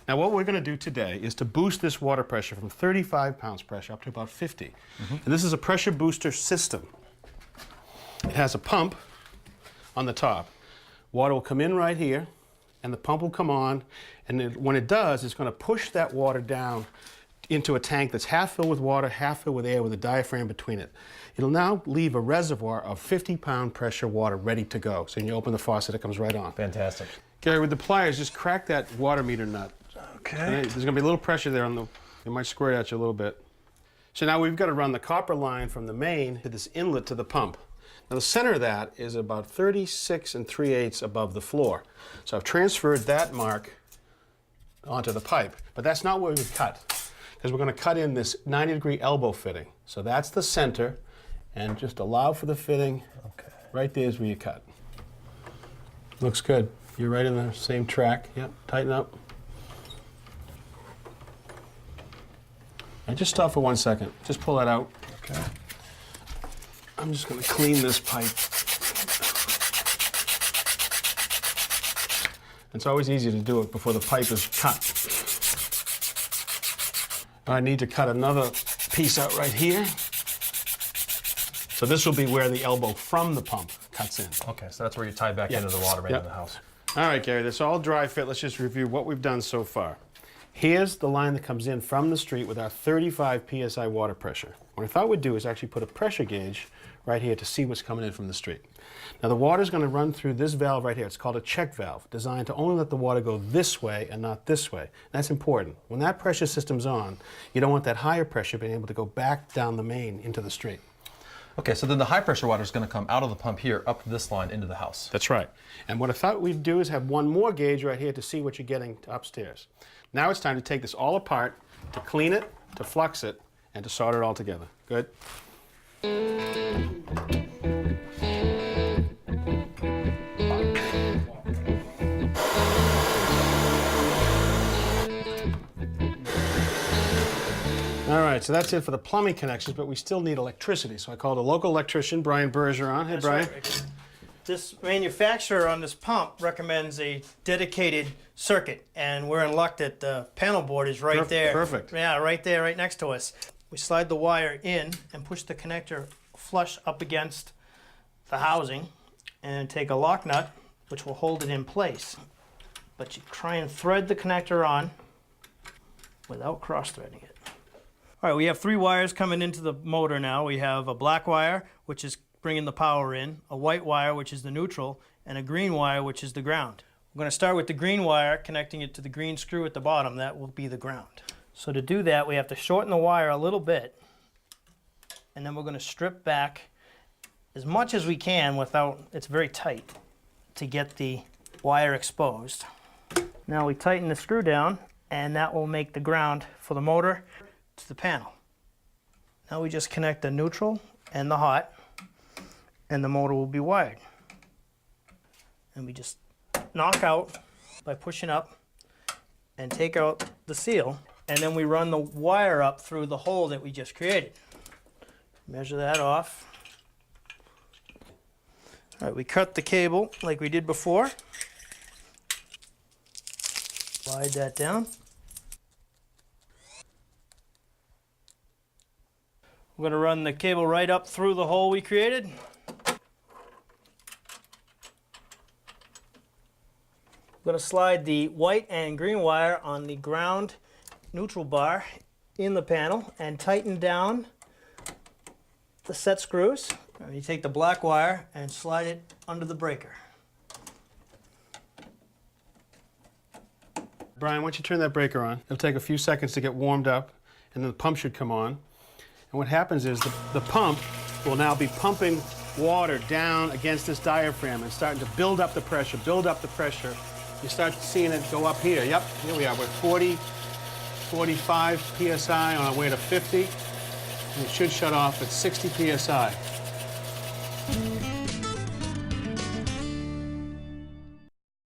Now what we're going to do today is to boost this water pressure from 35 pounds pressure up to about 50. And this is a pressure booster system. It has a pump on the top. Water will come in right here, and the pump will come on, and when it does, it's going to push that water down into a tank that's half filled with water, half filled with air with a diaphragm between it. It'll now leave a reservoir of 50-pound pressure water ready to go. So when you open the faucet, it comes right on. Fantastic. Gary, with the pliers, just crack that water meter nut. Okay. And there's going to be a little pressure there on the, it might squirt at you a little bit. So now we've got to run the copper line from the main to this inlet to the pump. Now the center of that is about 36 3/8 above the floor. So I've transferred that mark onto the pipe, but that's not where we would cut, because we're going to cut in this 90-degree elbow fitting. So that's the center, and just allow for the fitting. Okay. Right there is where you cut. Looks good. You're right in the same track. Yep, tighten up. And just stop for 1 second. Just pull that out. Okay. I'm just going to clean this pipe. It's always easier to do it before the pipe is cut. I need to cut another piece out right here. So this will be where the elbow from the pump cuts in. Okay, so that's where you tie back into the water right in the house. All right, Gary, that's all dry fit. Let's just review what we've done so far. Here's the line that comes in from the street with our 35 psi water pressure. What I thought we'd do is actually put a pressure gauge right here to see what's coming in from the street. Now the water's going to run through this valve right here. It's called a check valve, designed to only let the water go this way and not this way. That's important. When that pressure system's on, you don't want that higher pressure being able to go back down the main into the street. Okay, so then the high pressure water is going to come out of the pump here up this line into the house. That's right. And what I thought we'd do is have one more gauge right here to see what you're getting upstairs. Now it's time to take this all apart, to clean it, to flux it, and to solder it all together. Good? All right, so that's it for the plumbing connections, but we still need electricity. So I called a local electrician, Brian Bergeron. Hey, Brian. Right. This manufacturer on this pump recommends a dedicated circuit, and we're in luck that the panel board is right there. Perfect. Yeah, right there, right next to us. We slide the wire in and push the connector flush up against the housing, and take a lock nut, which will hold it in place. But you try and thread the connector on without cross-threading it. All right, we have 3 wires coming into the motor now. We have a black wire, which is bringing the power in, a white wire, which is the neutral, and a green wire, which is the ground. We're going to start with the green wire, connecting it to the green screw at the bottom. That will be the ground. So to do that, we have to shorten the wire a little bit, and then we're going to strip back as much as we can without, it's very tight, to get the wire exposed. Now we tighten the screw down, and that will make the ground for the motor to the panel. Now we just connect the neutral and the hot, and the motor will be wired. And we just knock out by pushing up and take out the seal, and then we run the wire up through the hole that we just created. Measure that off. All right, we cut the cable like we did before. Slide that down. We're going to run the cable right up through the hole we created. We're going to slide the white and green wire on the ground neutral bar in the panel and tighten down the set screws. You take the black wire and slide it under the breaker. Brian, why don't you turn that breaker on? It'll take a few seconds to get warmed up, and then the pump should come on. And what happens is the pump will now be pumping water down against this diaphragm and starting to build up the pressure, build up the pressure. You start seeing it go up here. Yep, here we are. We're 40, 45 psi on our way to 50. And it should shut off at 60 psi.